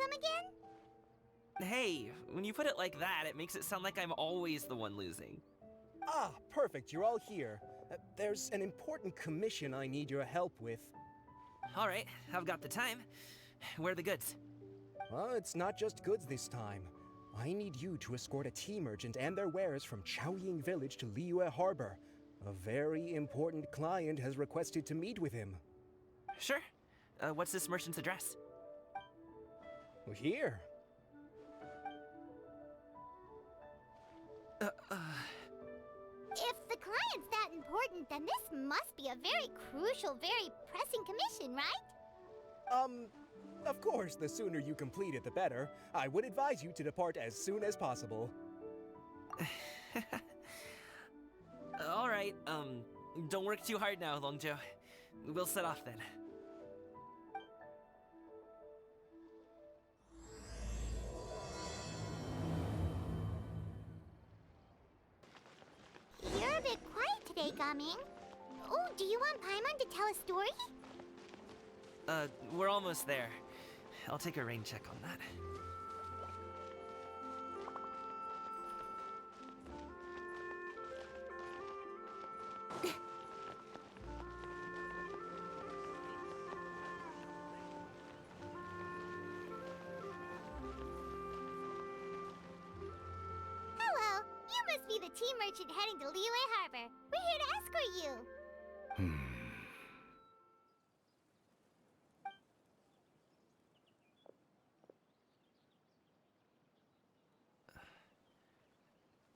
some again? Hey, when you put it like that, it makes it sound like I'm always the one losing. Ah, perfect, you're all here. There's an important commission I need your help with. Alright, I've got the time. Where are the goods? Well, it's not just goods this time. I need you to escort a tea merchant and their wares from Chaoying Village to Liyue Harbor. A very important client has requested to meet with him. Sure. What's this merchant's address? Here. If the client's that important, then this must be a very crucial, very pressing commission, right? Of course, the sooner you complete it, the better. I would advise you to depart as soon as possible. Alright, don't work too hard now, Longzhou. We'll set off then. You're a bit quiet today, Gaming. Oh, do you want Paimon to tell a story? We're almost there. I'll take a rain check on that. Hello, you must be the tea merchant heading to Liyue Harbor. We're here to escort you.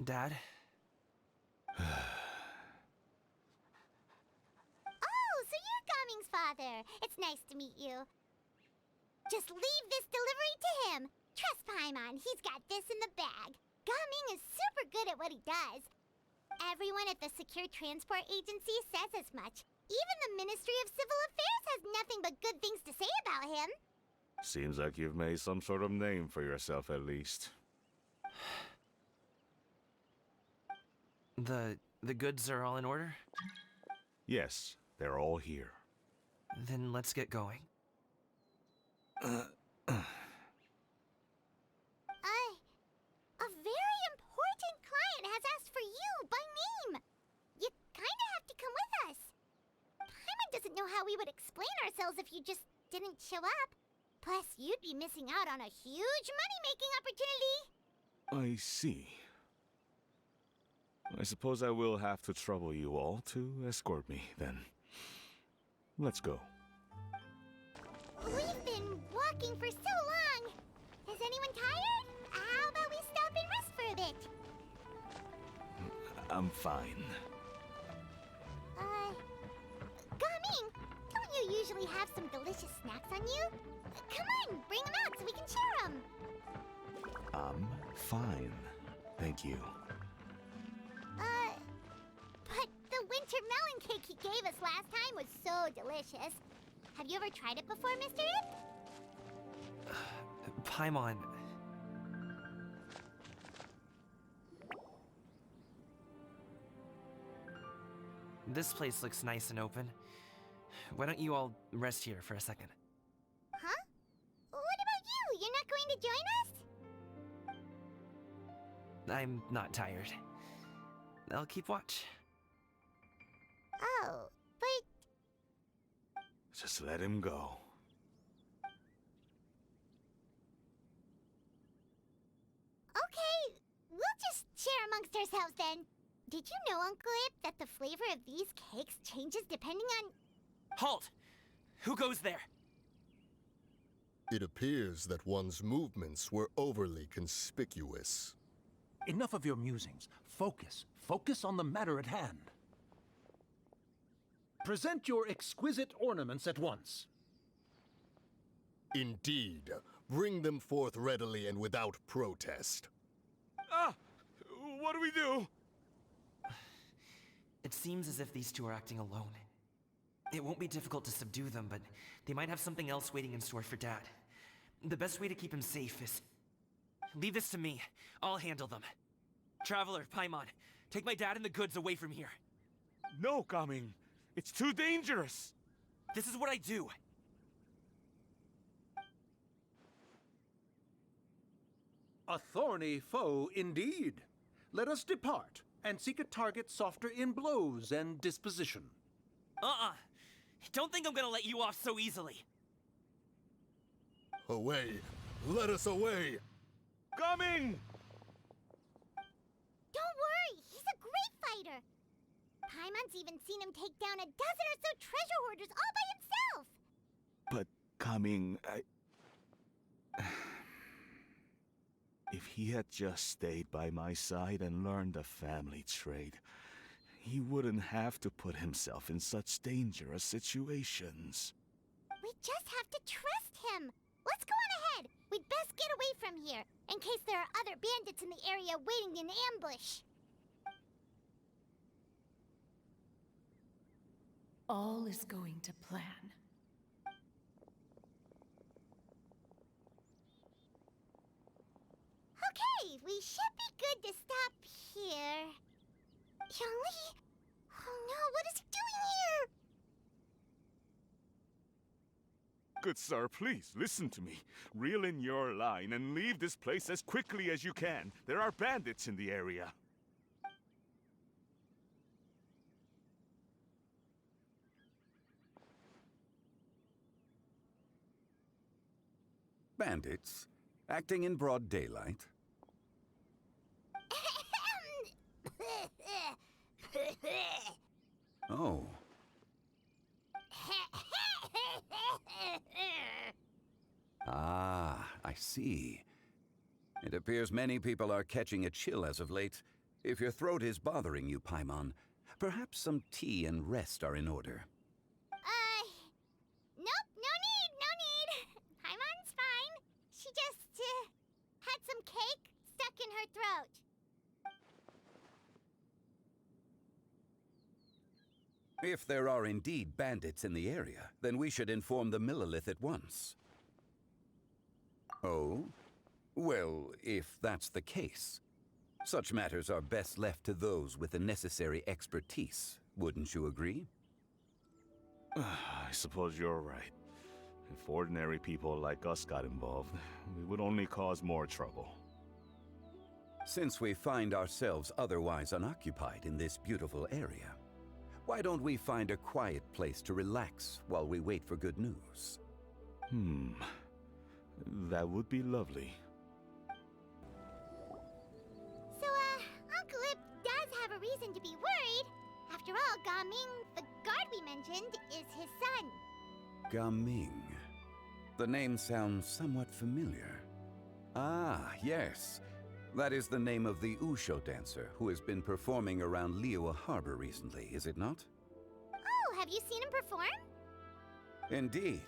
Dad? Oh, so you're Gaming's father. It's nice to meet you. Just leave this delivery to him. Trust Paimon, he's got this in the bag. Gaming is super good at what he does. Everyone at the Secure Transport Agency says as much. Even the Ministry of Civil Affairs has nothing but good things to say about him. Seems like you've made some sort of name for yourself at least. The goods are all in order? Yes, they're all here. Then let's get going. A very important client has asked for you by name. You kinda have to come with us. Paimon doesn't know how we would explain ourselves if you just didn't show up. Plus, you'd be missing out on a huge money-making opportunity. I see. I suppose I will have to trouble you all to escort me, then. Let's go. We've been walking for so long. Is anyone tired? How about we stop and rest for a bit? I'm fine. Gaming, don't you usually have some delicious snacks on you? Come on, bring them out so we can share them. I'm fine. Thank you. But the winter melon cake he gave us last time was so delicious. Have you ever tried it before, Mr. Ip? Paimon. This place looks nice and open. Why don't you all rest here for a second? Huh? What about you? You're not going to join us? I'm not tired. I'll keep watch. Oh, but Just let him go. okay, we'll just share amongst ourselves then. Did you know, Uncle Ip, that the flavor of these cakes changes depending on... Halt! Who goes there? It appears that one's movements were overly conspicuous. Enough of your musings. Focus. Focus on the matter at hand. Present your exquisite ornaments at once. Indeed, bring them forth readily and without protest. Ah! What do we do? It seems as if these two are acting alone. It won't be difficult to subdue them, but they might have something else waiting in store for Dad. The best way to keep him safe is... leave this to me. I'll handle them. Traveler, Paimon, take my dad and the goods away from here. No, Gaming. It's too dangerous. This is what I do. A thorny foe indeed. Let us depart and seek a target softer in blows and disposition. Don't think I'm gonna let you off so easily. Away! Let us away! Coming! Don't worry, he's a great fighter. Paimon's even seen him take down a dozen or so treasure hoarders all by himself. But coming, If he had just stayed by my side and learned the family trade, he wouldn't have to put himself in such dangerous situations. We just have to trust him. Let's go on ahead. We'd best get away from here, in case there are other bandits in the area waiting in ambush. All is going to plan. Okay, we should be good to stop here. Yangli? Oh no, what is he doing here? Good sir, please listen to me. Reel in your line and leave this place as quickly as you can. There are bandits in the area. Bandits? Acting in broad daylight? Oh. Ah, I see. It appears many people are catching a chill as of late. If your throat is bothering you, Paimon, perhaps some tea and rest are in order. Nope, no need. Paimon's fine. She just, had some cake stuck in her throat. If there are indeed bandits in the area, then we should inform the Millelith at once. Oh? Well, if that's the case, such matters are best left to those with the necessary expertise, wouldn't you agree? I suppose you're right. If ordinary people like us got involved, we would only cause more trouble. Since we find ourselves otherwise unoccupied in this beautiful area, why don't we find a quiet place to relax while we wait for good news? That would be lovely. So, Uncle Ip does have a reason to be worried. After all, Gaming, the guard we mentioned, is his son. Gaming. The name sounds somewhat familiar. Ah, yes. That is the name of the Usho dancer who has been performing around Liyue Harbor recently, is it not? Oh, have you seen him perform? Indeed.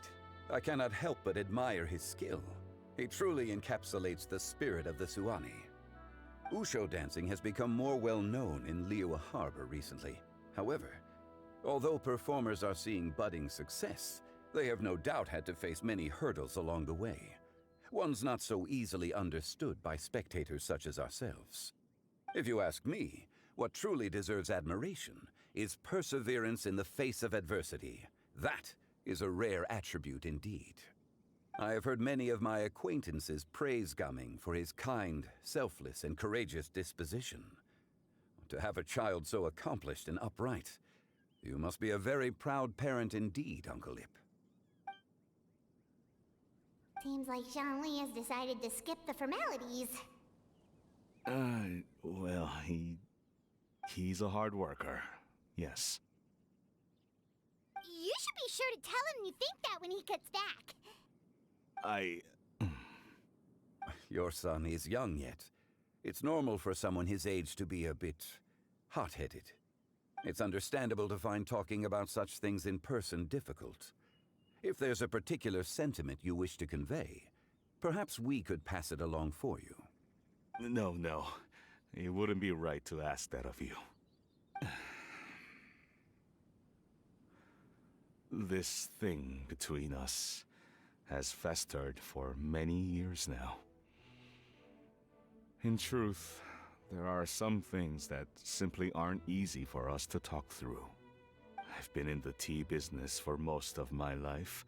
I cannot help but admire his skill. He truly encapsulates the spirit of the Suani. Usho dancing has become more well known in Liyue Harbor recently. However, although performers are seeing budding success, they have no doubt had to face many hurdles along the way. Ones not so easily understood by spectators such as ourselves. If you ask me, what truly deserves admiration is perseverance in the face of adversity. That is a rare attribute indeed. I have heard many of my acquaintances praise Gaming for his kind, selfless, and courageous disposition. To have a child so accomplished and upright, you must be a very proud parent indeed, Uncle Ip. Seems like Zhangli has decided to skip the formalities. Well, he's a hard worker. Yes. You should be sure to tell him you think that when he gets back. Your son is young yet. It's normal for someone his age to be a bit hot-headed. It's understandable to find talking about such things in person difficult. If there's a particular sentiment you wish to convey, perhaps we could pass it along for you. No. It wouldn't be right to ask that of you. This thing between us has festered for many years now. In truth, there are some things that simply aren't easy for us to talk through. I've been in the tea business for most of my life,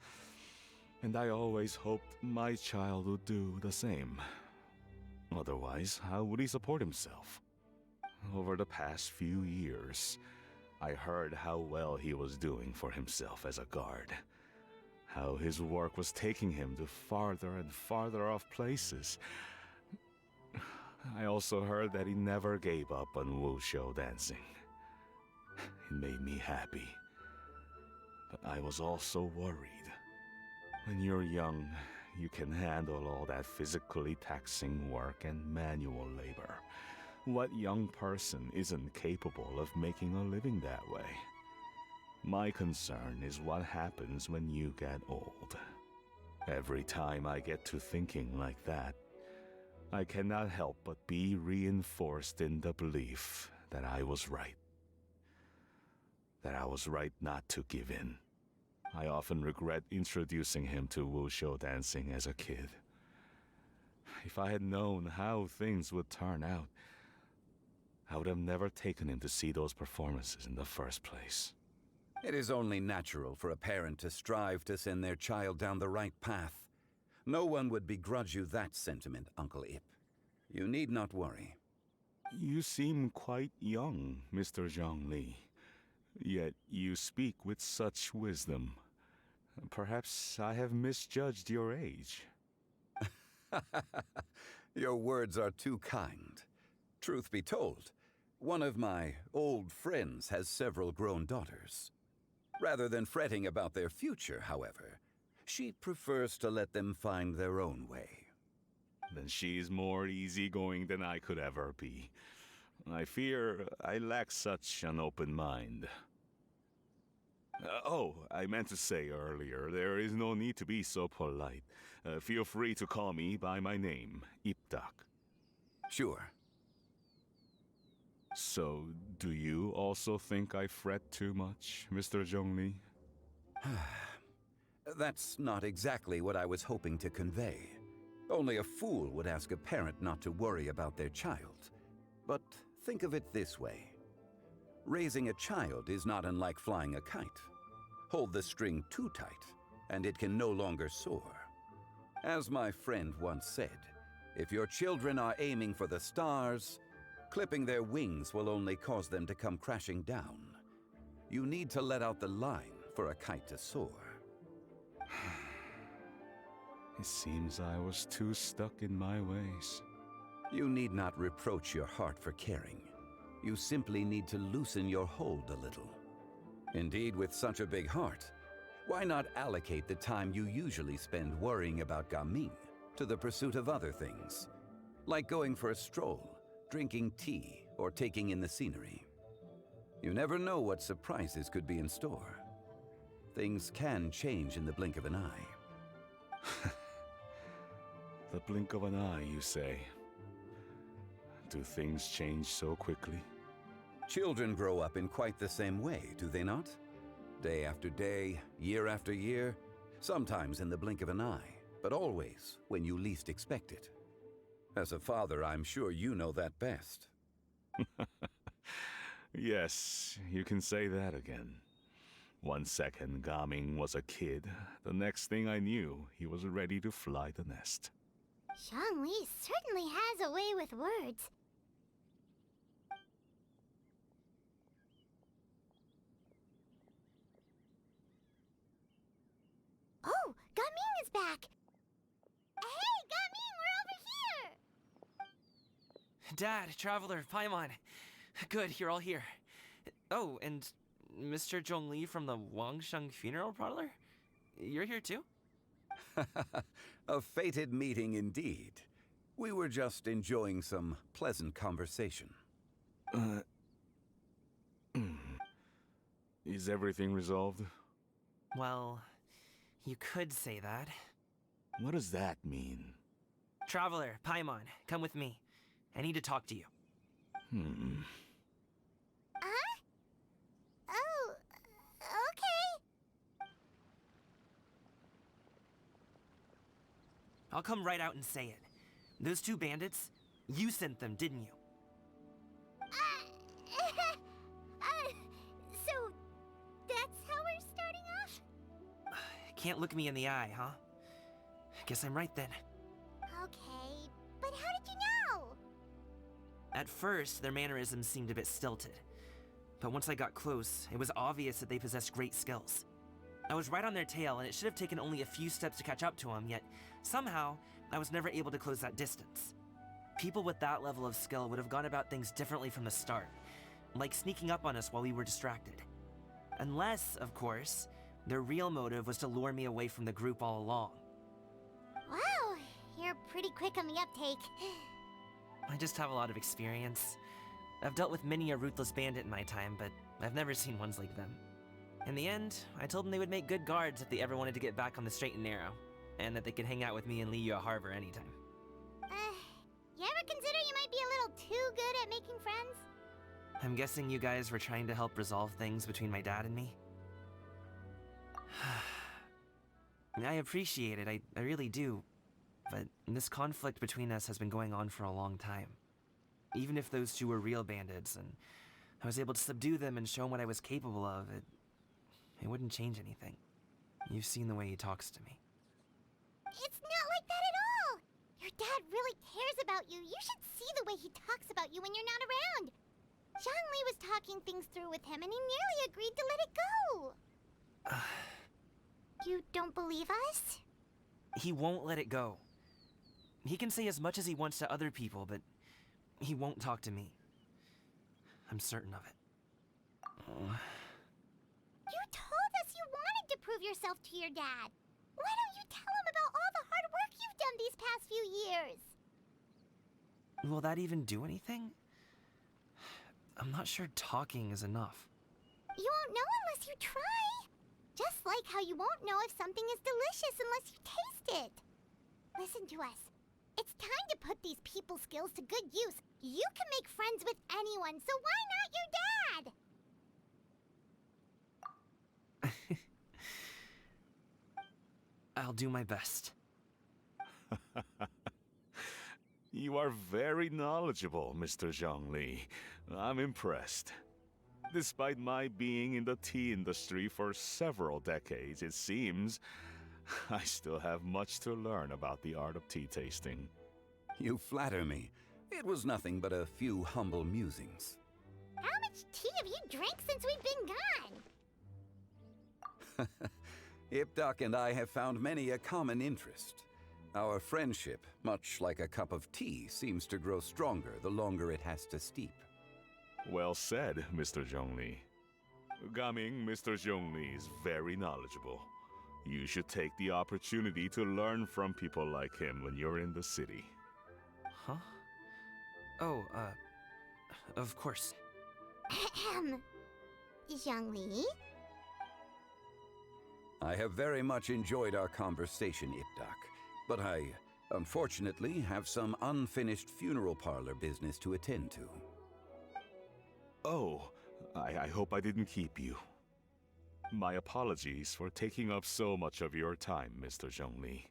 and I always hoped my child would do the same. Otherwise, how would he support himself? Over the past few years, I heard how well he was doing for himself as a guard. How his work was taking him to farther and farther off places. I also heard that he never gave up on wushou dancing. It made me happy. But I was also worried. When you're young, you can handle all that physically taxing work and manual labor. What young person isn't capable of making a living that way? My concern is what happens when you get old. Every time I get to thinking like that, I cannot help but be reinforced in the belief that I was right. That I was right not to give in. I often regret introducing him to wushou dancing as a kid. If I had known how things would turn out, I would have never taken him to see those performances in the first place. It is only natural for a parent to strive to send their child down the right path. No one would begrudge you that sentiment, Uncle Ip. You need not worry. You seem quite young, Mr. Zhongli. Yet you speak with such wisdom. Perhaps I have misjudged your age. Your words are too kind. Truth be told, one of my old friends has several grown daughters. Rather than fretting about their future, however, she prefers to let them find their own way. Then she's more easygoing than I could ever be. I fear I lack such an open mind. I meant to say earlier, there is no need to be so polite. Feel free to call me by my name, Ipdak. Sure. So, do you also think I fret too much, Mr. Zhongli? That's not exactly what I was hoping to convey. Only a fool would ask a parent not to worry about their child. But think of it this way. Raising a child is not unlike flying a kite. Hold the string too tight, and it can no longer soar. As my friend once said, if your children are aiming for the stars, clipping their wings will only cause them to come crashing down. You need to let out the line for a kite to soar. It seems I was too stuck in my ways. You need not reproach your heart for caring. You simply need to loosen your hold a little. Indeed, with such a big heart, why not allocate the time you usually spend worrying about Gaming to the pursuit of other things, like going for a stroll, drinking tea, or taking in the scenery? You never know what surprises could be in store. Things can change in the blink of an eye. The blink of an eye, you say? Do things change so quickly? Children grow up in quite the same way, do they not? Day after day, year after year, sometimes in the blink of an eye, but always when you least expect it. As a father, I'm sure you know that best. Yes, you can say that again. 1 second, Gaming was a kid. The next thing I knew, he was ready to fly the nest. Zhongli certainly has a way with words. Oh, Gaming is back! Hey, Gaming, we're over here! Dad, Traveler, Paimon. Good, you're all here. Oh, and Mr. Zhongli from the Wangsheng Funeral Parlor? You're here too? A fated meeting indeed. We were just enjoying some pleasant conversation. Is everything resolved? Well, you could say that. What does that mean? Traveler, Paimon, come with me. I need to talk to you. Huh? Oh, okay. I'll come right out and say it. Those two bandits, you sent them, didn't you? So, that's how we're starting off? Can't look me in the eye, huh? Guess I'm right then. Okay, but how did you know? At first, their mannerisms seemed a bit stilted. But once I got close, it was obvious that they possessed great skills. I was right on their tail, and it should have taken only a few steps to catch up to them, yet somehow, I was never able to close that distance. People with that level of skill would have gone about things differently from the start, like sneaking up on us while we were distracted. Unless, of course, their real motive was to lure me away from the group all along. Wow, you're pretty quick on the uptake. I just have a lot of experience. I've dealt with many a ruthless bandit in my time, but I've never seen ones like them. In the end, I told them they would make good guards if they ever wanted to get back on the straight and narrow, and that they could hang out with me in Liyue Harbor anytime. You ever consider you might be a little too good at making friends? I'm guessing you guys were trying to help resolve things between my dad and me? I appreciate it, I really do. But this conflict between us has been going on for a long time. Even if those two were real bandits, and I was able to subdue them and show them what I was capable of, it wouldn't change anything. You've seen the way he talks to me. It's not like that at all! Your dad really cares about you. You should see the way he talks about you when you're not around. Zhongli was talking things through with him, and he nearly agreed to let it go. You don't believe us? He won't let it go. He can say as much as he wants to other people, but he won't talk to me. I'm certain of it. You told us you wanted to prove yourself to your dad. Why don't you tell him about all the hard work you've done these past few years? Will that even do anything? I'm not sure talking is enough. You won't know unless you try. Just like how you won't know if something is delicious unless you taste it. Listen to us. It's time to put these people skills to good use. You can make friends with anyone, so why not your dad? I'll do my best. You are very knowledgeable, Mr. Zhongli. I'm impressed. Despite my being in the tea industry for several decades, it seems I still have much to learn about the art of tea tasting. You flatter me. It was nothing but a few humble musings. How much tea have you drank since we've been gone? Ipdak and I have found many a common interest. Our friendship, much like a cup of tea, seems to grow stronger the longer it has to steep. Well said, Mr. Zhongli. Gaming, Mr. Zhongli is very knowledgeable. You should take the opportunity to learn from people like him when you're in the city. Huh? Oh, of course. Zhongli? I have very much enjoyed our conversation, Ipdak, but I, unfortunately, have some unfinished funeral parlor business to attend to. Oh, I hope I didn't keep you. My apologies for taking up so much of your time, Mr. Zhongli.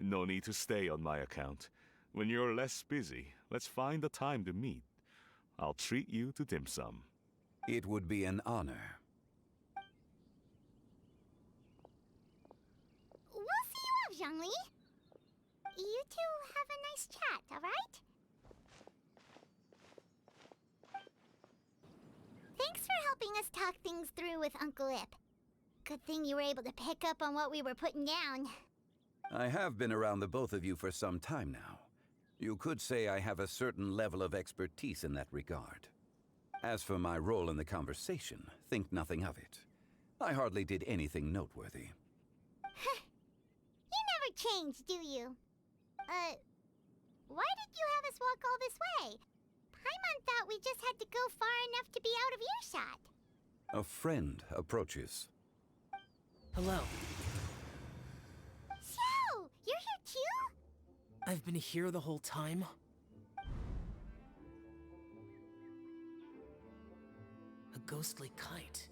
No need to stay on my account. When you're less busy, let's find a time to meet. I'll treat you to dim sum. It would be an honor. We'll see you off, Zhongli. You two have a nice chat, all right? Thanks for helping us talk things through with Uncle Ip. Good thing you were able to pick up on what we were putting down. I have been around the both of you for some time now. You could say I have a certain level of expertise in that regard. As for my role in the conversation, think nothing of it. I hardly did anything noteworthy. You never change, do you? Why did you have us walk all this way? Paimon thought we just had to go far enough to be out of earshot. A friend approaches. Hello. So, you're here too? I've been here the whole time. A ghostly kite.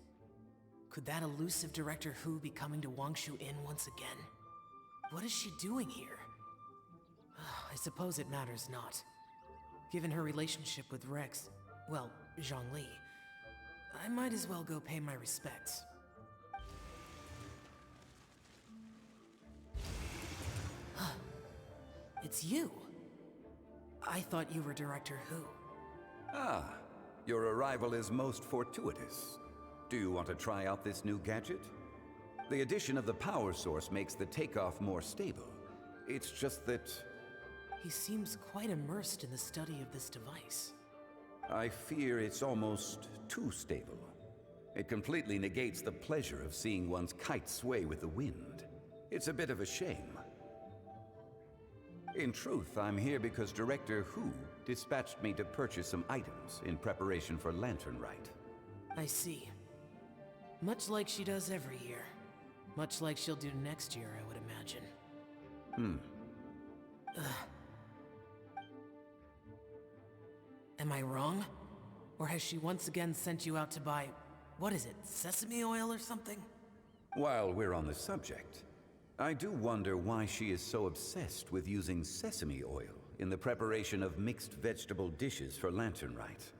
Could that elusive Director Hu be coming to Wangshu Inn once again? What is she doing here? I suppose it matters not. Given her relationship with Rex, well, Zhongli, I might as well go pay my respects. It's you! I thought you were Director Hu. Ah, your arrival is most fortuitous. Do you want to try out this new gadget? The addition of the power source makes the takeoff more stable. It's just that He seems quite immersed in the study of this device. I fear it's almost too stable. It completely negates the pleasure of seeing one's kite sway with the wind. It's a bit of a shame. In truth, I'm here because Director Hu dispatched me to purchase some items in preparation for Lantern Rite. I see. Much like she does every year. Much like she'll do next year, I would imagine. Am I wrong? Or has she once again sent you out to buy, what is it, sesame oil or something? While we're on the subject, I do wonder why she is so obsessed with using sesame oil in the preparation of mixed vegetable dishes for Lantern Rite.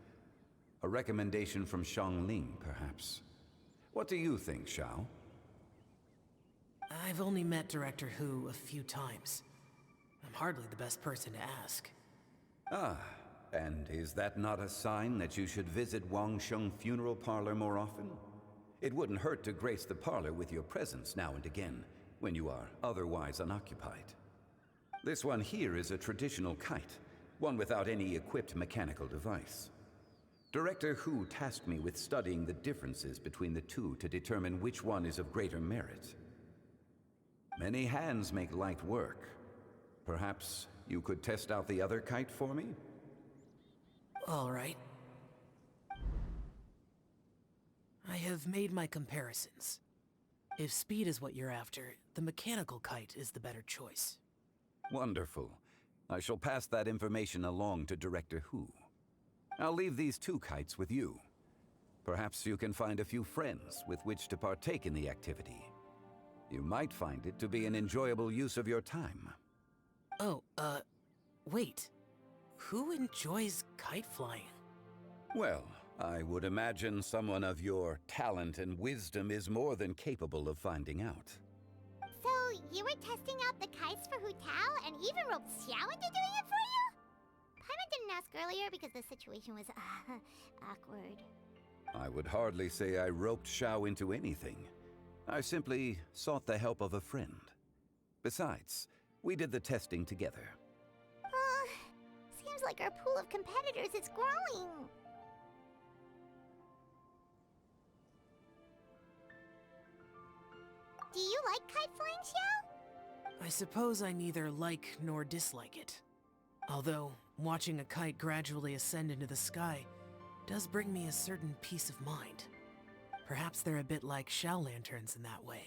A recommendation from Xiangling, perhaps. What do you think, Xiao? I've only met Director Hu a few times. I'm hardly the best person to ask. Ah, and is that not a sign that you should visit Wangsheng Funeral Parlor more often? It wouldn't hurt to grace the parlor with your presence now and again, when you are otherwise unoccupied. This one here is a traditional kite, one without any equipped mechanical device. Director Hu tasked me with studying the differences between the two to determine which one is of greater merit. Many hands make light work. Perhaps you could test out the other kite for me? All right. I have made my comparisons. If speed is what you're after, the mechanical kite is the better choice. Wonderful. I shall pass that information along to Director Hu. I'll leave these two kites with you. Perhaps you can find a few friends with which to partake in the activity. You might find it to be an enjoyable use of your time. Oh, wait. Who enjoys kite flying? Well, I would imagine someone of your talent and wisdom is more than capable of finding out. So, you were testing out the kites for Hu Tao and even roped Xiao into doing it for you? Paimon didn't ask earlier because the situation was, awkward. I would hardly say I roped Xiao into anything. I simply sought the help of a friend. Besides, we did the testing together. Seems like our pool of competitors is growing. Do you like kite flying, Xiao? I suppose I neither like nor dislike it. Although, watching a kite gradually ascend into the sky does bring me a certain peace of mind. Perhaps they're a bit like shell lanterns in that way.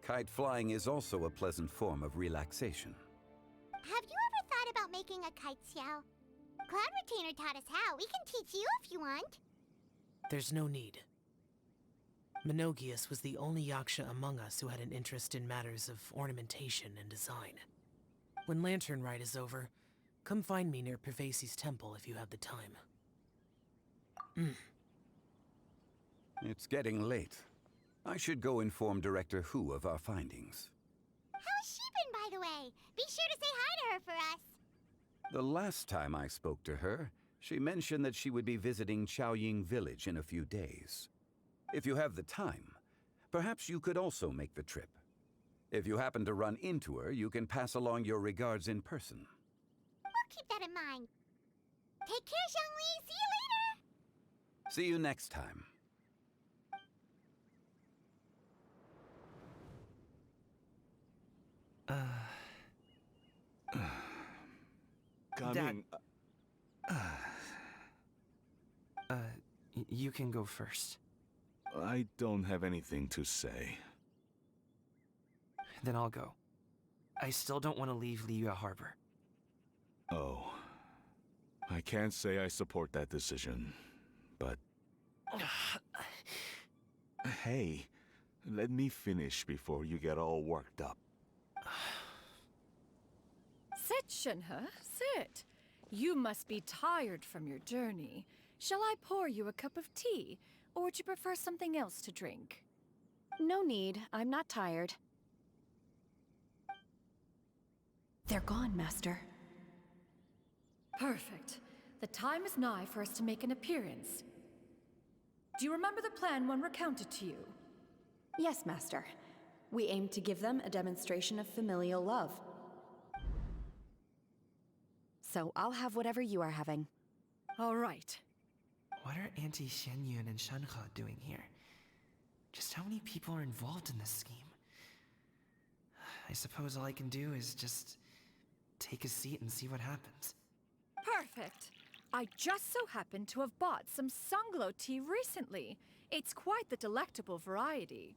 Kite flying is also a pleasant form of relaxation. Have you ever thought about making a kite, Xiao? Cloud Retainer taught us how. We can teach you if you want. There's no need. Menogius was the only Yaksha among us who had an interest in matters of ornamentation and design. When Lantern Rite is over, come find me near Pervasi's temple if you have the time. It's getting late. I should go inform Director Hu of our findings. How's she been, by the way? Be sure to say hi to her for us. The last time I spoke to her, she mentioned that she would be visiting Chaoying Village in a few days. If you have the time, perhaps you could also make the trip. If you happen to run into her, you can pass along your regards in person. We'll keep that in mind. Take care, Xiangli. See you later. See you next time. Coming. You can go first. I don't have anything to say. Then I'll go. I still don't want to leave Liyue Harbor. Oh. I can't say I support that decision, but... Hey, let me finish before you get all worked up. Sit, Shenhe, sit. You must be tired from your journey. Shall I pour you a cup of tea, or would you prefer something else to drink? No need. I'm not tired. They're gone, Master. Perfect. The time is nigh for us to make an appearance. Do you remember the plan when recounted to you? Yes, Master. We aim to give them a demonstration of familial love. So I'll have whatever you are having. All right. What are Auntie Xianyun and Shenhe doing here? Just how many people are involved in this scheme? I suppose all I can do is just take a seat and see what happens. Perfect. I just so happen to have bought some Sunglow tea recently. It's quite the delectable variety.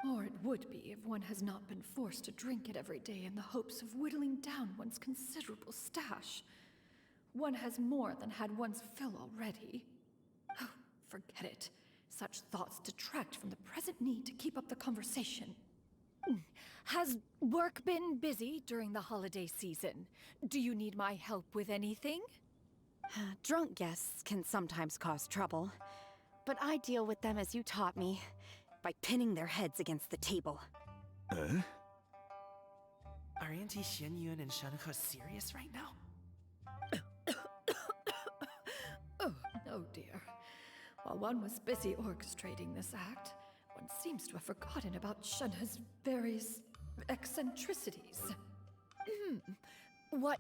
Or it would be if one has not been forced to drink it every day in the hopes of whittling down one's considerable stash. One has more than had one's fill already. Oh, forget it. Such thoughts detract from the present need to keep up the conversation. Has work been busy during the holiday season? Do you need my help with anything? Drunk guests can sometimes cause trouble, but I deal with them as you taught me, by pinning their heads against the table. Are Auntie Xianyun and Shenhe serious right now? Oh dear. While one was busy orchestrating this act, one seems to have forgotten about Shenhe's various eccentricities. What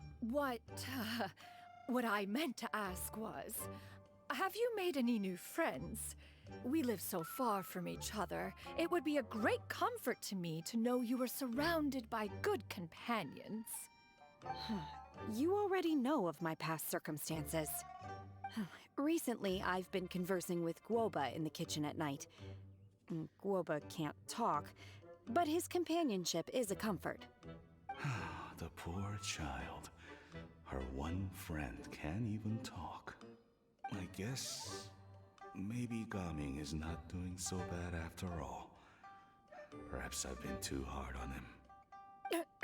I meant to ask was, have you made any new friends? We live so far from each other. It would be a great comfort to me to know you were surrounded by good companions. You already know of my past circumstances. Recently, I've been conversing with Guoba in the kitchen at night. Guoba can't talk, but his companionship is a comfort. The poor child. Her one friend can't even talk. I guess maybe Gaming is not doing so bad after all. Perhaps I've been too hard on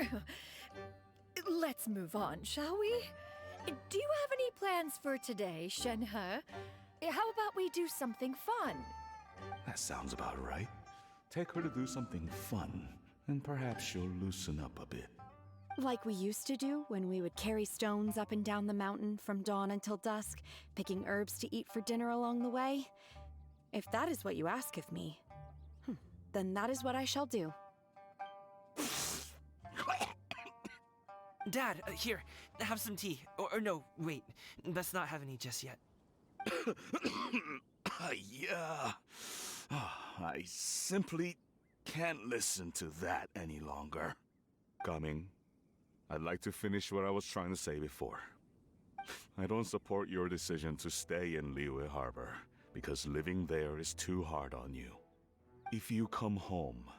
him. Let's move on, shall we? Do you have any plans for today, Shenhe? How about we do something fun? That sounds about right. Take her to do something fun, and perhaps she'll loosen up a bit. Like we used to do when we would carry stones up and down the mountain from dawn until dusk, picking herbs to eat for dinner along the way? If that is what you ask of me, then that is what I shall do. Dad, here, have some tea. Or no, wait, best not have any just yet. Yeah. I simply can't listen to that any longer. Gaming, I'd like to finish what I was trying to say before. I don't support your decision to stay in Liyue Harbor, because living there is too hard on you. If you come home,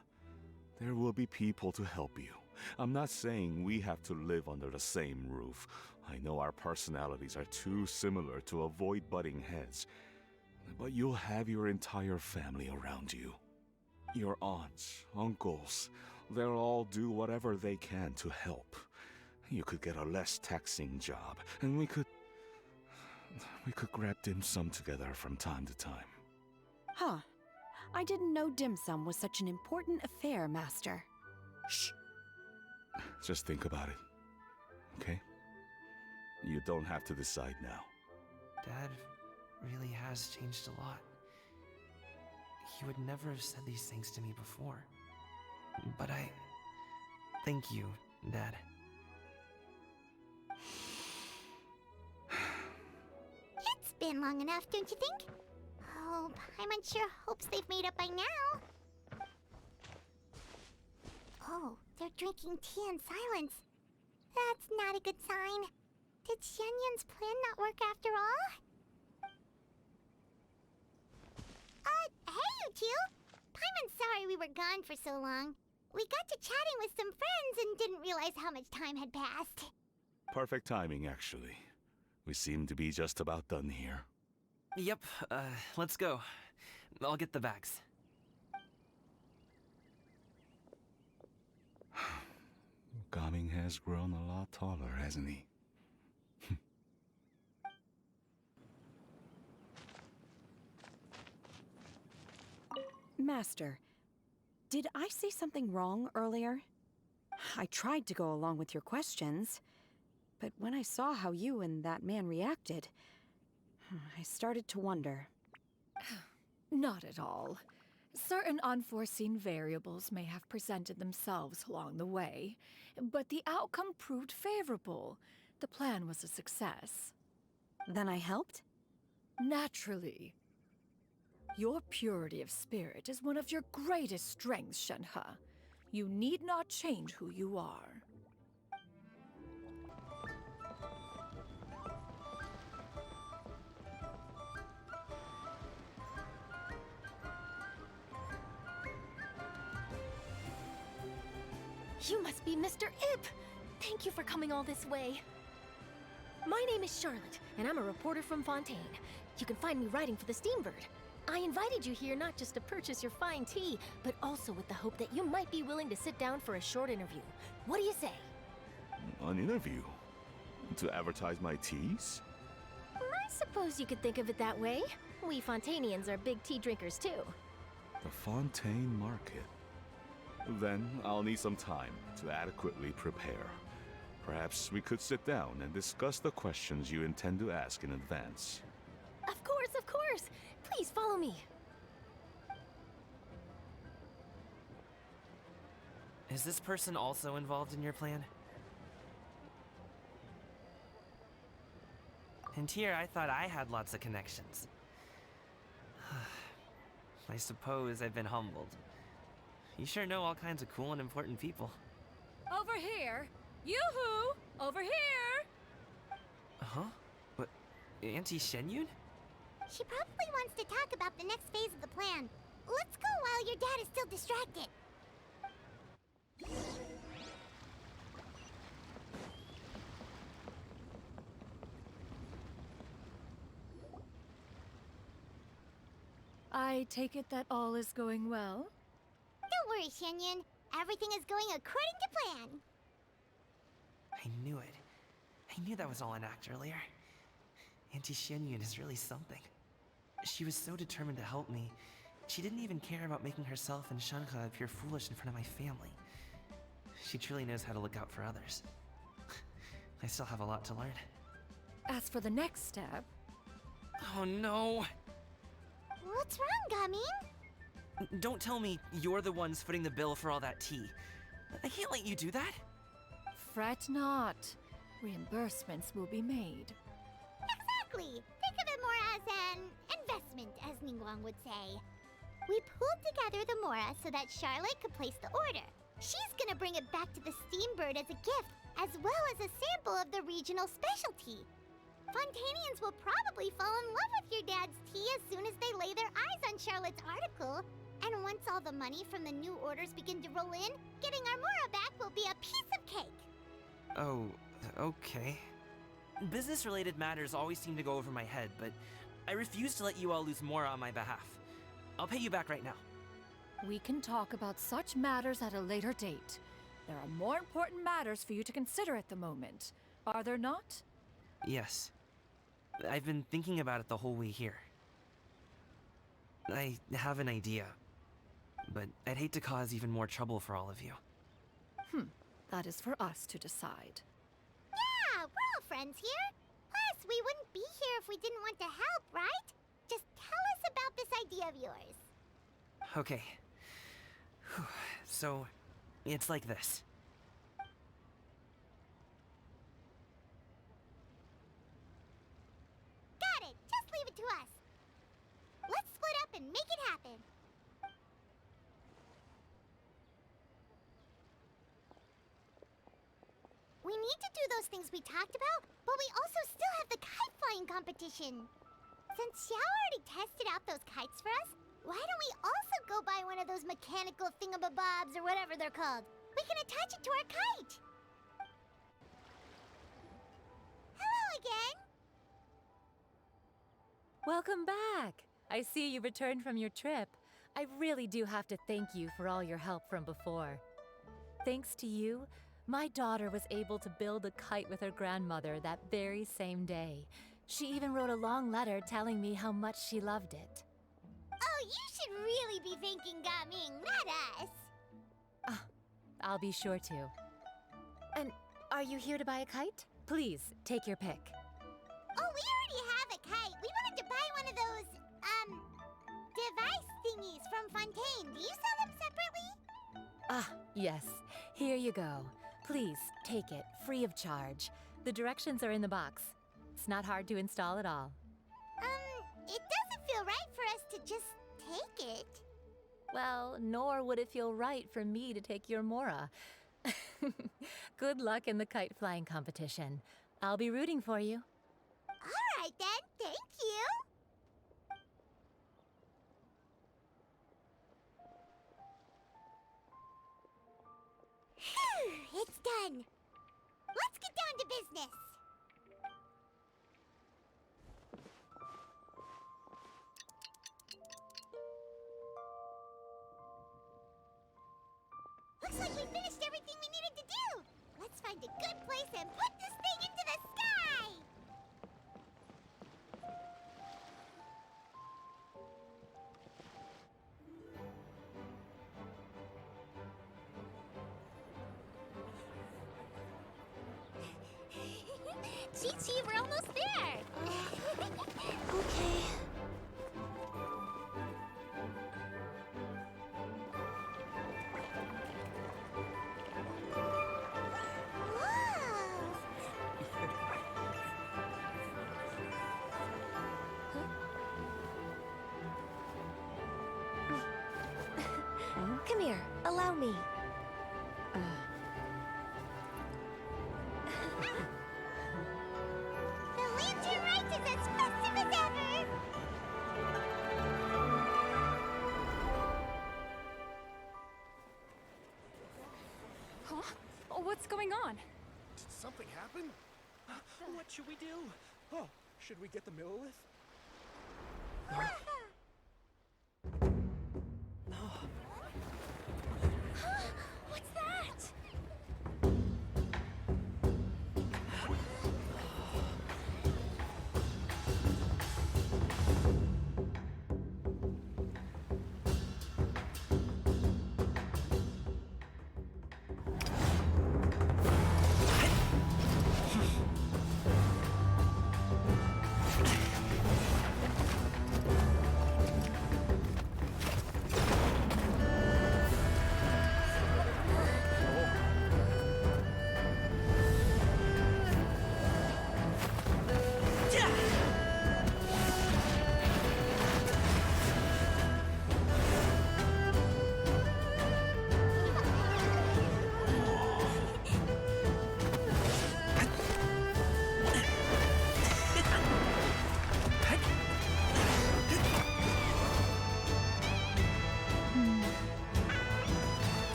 there will be people to help you. I'm not saying we have to live under the same roof. I know our personalities are too similar to avoid butting heads. But you'll have your entire family around you. Your aunts, uncles, they'll all do whatever they can to help. You could get a less taxing job, and we could grab dim sum together from time to time. Huh. I didn't know dim sum was such an important affair, Master. Shh. Just think about it, okay? You don't have to decide now. Dad really has changed a lot. He would never have said these things to me before. But I thank you, Dad. It's been long enough, don't you think? Oh, Paimon sure hopes they've made up by now. Oh, they're drinking tea in silence. That's not a good sign. Did Xianyun's plan not work after all? Hey, you two! Paimon's sorry we were gone for so long. We got to chatting with some friends and didn't realize how much time had passed. Perfect timing, actually. We seem to be just about done here. Yep, let's go. I'll get the bags. Gaming has grown a lot taller, hasn't he? Master, did I say something wrong earlier? I tried to go along with your questions, but when I saw how you and that man reacted, I started to wonder. Not at all. Certain unforeseen variables may have presented themselves along the way, but the outcome proved favorable. The plan was a success. Then I helped? Naturally. Your purity of spirit is one of your greatest strengths, Shenhe. You need not change who you are. You must be Mr. Ip! Thank you for coming all this way. My name is Charlotte, and I'm a reporter from Fontaine. You can find me writing for the Steambird. I invited you here not just to purchase your fine tea, but also with the hope that you might be willing to sit down for a short interview. What do you say? An interview? To advertise my teas? I suppose you could think of it that way. We Fontainians are big tea drinkers too. The Fontaine Market. Then I'll need some time to adequately prepare. Perhaps we could sit down and discuss the questions you intend to ask in advance. Of course, of course! Please follow me. Is this person also involved in your plan? And here I thought I had lots of connections. I suppose I've been humbled. You sure know all kinds of cool and important people. Over here! Yoo-hoo! Over here! Huh? What? Auntie Shenyun? She probably wants to talk about the next phase of the plan. Let's go while your dad is still distracted. I take it that all is going well? Don't worry, Shenyun. Everything is going according to plan. I knew it. I knew that was all an act earlier. Auntie Shenyun is really something. She was so determined to help me. She didn't even care about making herself and Shenhe appear foolish in front of my family. She truly knows how to look out for others. I still have a lot to learn. As for the next step... Oh no! What's wrong, Gaming? Don't tell me you're the ones footing the bill for all that tea. I can't let you do that. Fret not. Reimbursements will be made. Exactly! Think of it more as an investment, as Ningguang would say. We pooled together the Mora so that Charlotte could place the order. She's gonna bring it back to the Steambird as a gift, as well as a sample of the regional specialty. Fontainians will probably fall in love with your dad's tea as soon as they lay their eyes on Charlotte's article. And once all the money from the new orders begin to roll in, getting our Mora back will be a piece of cake. Oh, okay. Business-related matters always seem to go over my head, but I refuse to let you all lose more on my behalf. I'll pay you back right now. We can talk about such matters at a later date. There are more important matters for you to consider at the moment, are there not? Yes. I've been thinking about it the whole way here. I have an idea, but I'd hate to cause even more trouble for all of you. That is for us to decide. Yeah, we're all friends here. Plus, we wouldn't be here if we didn't want to help, right? Just tell us about this idea of yours. Okay. So, it's like this. Got it! Just leave it to us. Let's split up and make it happen. We need to do those things we talked about, but we also still have the kite flying competition. Since Xiao already tested out those kites for us, why don't we also go buy one of those mechanical thingamabobs or whatever they're called? We can attach it to our kite. Hello again. Welcome back! I see you returned from your trip. I really do have to thank you for all your help from before. Thanks to you, my daughter was able to build a kite with her grandmother that very same day. She even wrote a long letter telling me how much she loved it. Oh, you should really be thanking Gaming, not us. I'll be sure to. And are you here to buy a kite? Please, take your pick. Oh, we already have a kite. We wanted to buy one of those, device thingies from Fontaine. Do you sell them separately? Ah, yes. Here you go. Please, take it, free of charge. The directions are in the box. It's not hard to install at all. It doesn't feel right for us to just take it. Well, nor would it feel right for me to take your Mora. Good luck in the kite flying competition. I'll be rooting for you. All right then, thank you. Phew, it's done. Let's get down to business. Looks like we finished everything we needed to do. Let's find a good place and put this thing into the sky. Chi-Chi, we're almost there. Okay. Come here, allow me. The lantern rite is as festive as ever! Huh? Oh, what's going on? Did something happen? What should we do? Oh, should we get the Millilith? What's that?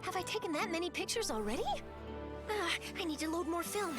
Have I taken that many pictures already? I need to load more film.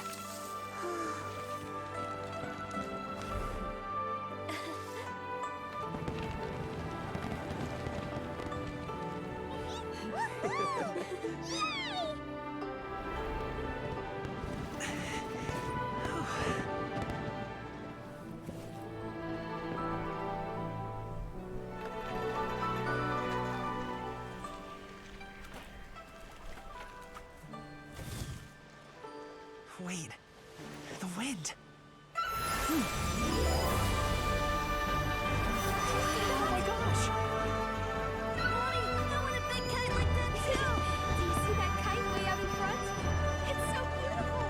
Wait. The wind. Oh my gosh! Mommy, I want a big kite like that too! Do you see that kite way out in front? It's so beautiful!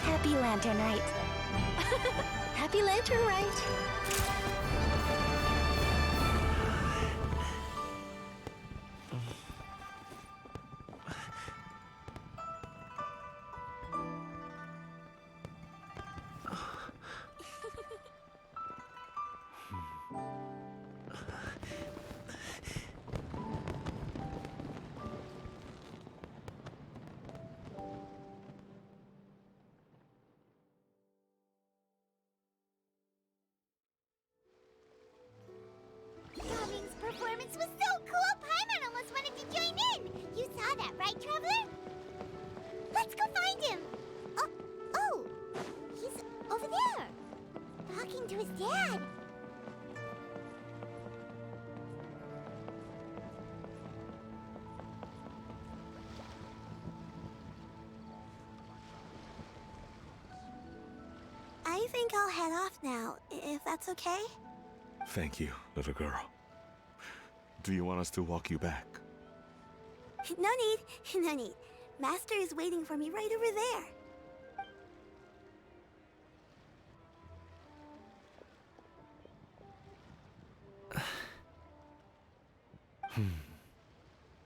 Happy Lantern Rite. Happy Lantern Rite. right, Traveler? Let's go find him! Oh, he's over there, talking to his dad. I think I'll head off now, if that's okay. Thank you, little girl. Do you want us to walk you back? No need, no need. Master is waiting for me right over there.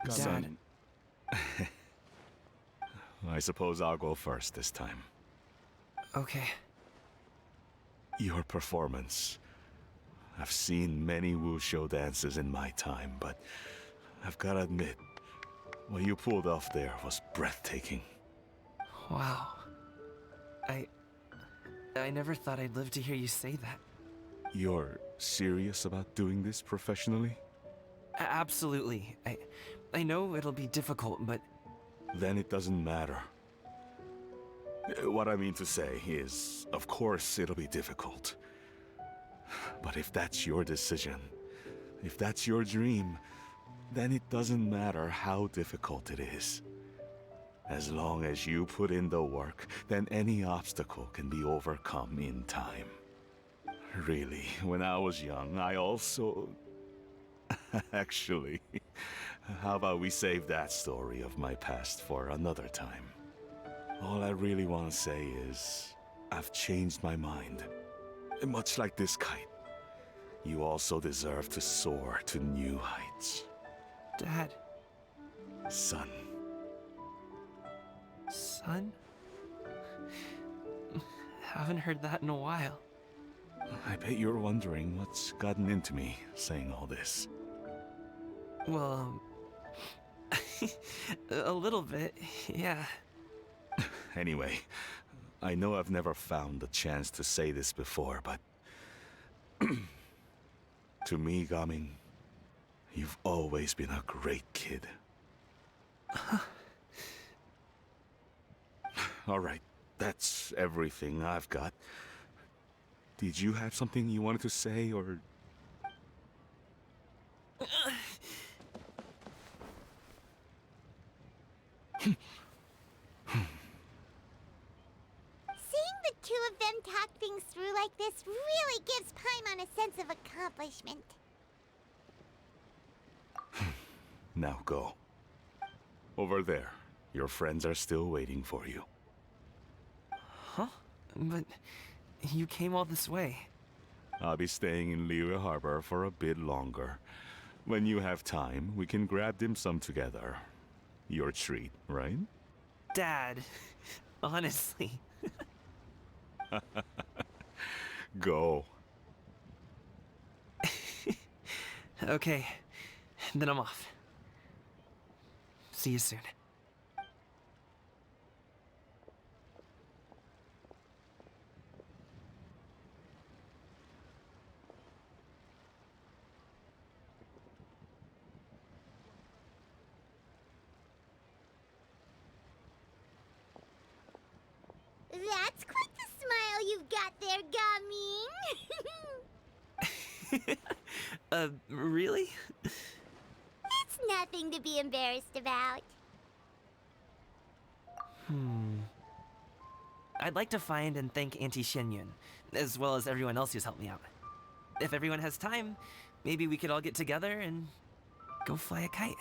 Dad. I suppose I'll go first this time. Okay. Your performance. I've seen many wushou dances in my time, but I've gotta admit, what you pulled off there was breathtaking. Wow. I never thought I'd live to hear you say that. You're serious about doing this professionally? Absolutely. I know it'll be difficult, but... Then it doesn't matter. What I mean to say is, of course it'll be difficult. But if that's your decision, if that's your dream, then it doesn't matter how difficult it is. As long as you put in the work, then any obstacle can be overcome in time. Really, when I was young, I also... Actually, how about we save that story of my past for another time? All I really want to say is, I've changed my mind. Much like this kite, you also deserve to soar to new heights. Dad. Son. Son? Haven't heard that in a while. I bet you're wondering what's gotten into me saying all this. Well, a little bit, yeah. Anyway, I know I've never found the chance to say this before, but... to me, Gaming, you've always been a great kid. Alright, that's everything I've got. Did you have something you wanted to say, or... Seeing the two of them talk things through like this really gives Paimon a sense of accomplishment. Now go. Over there. Your friends are still waiting for you. Huh? But you came all this way. I'll be staying in Liyue Harbor for a bit longer. When you have time, we can grab dim sum together. Your treat, right? Dad, honestly. Go. Okay, then I'm off. See you soon. That's quite the smile you've got there, Gaming. Really? It's nothing to be embarrassed about. I'd like to find and thank Auntie Shenyun, as well as everyone else who's helped me out. If everyone has time, maybe we could all get together and go fly a kite.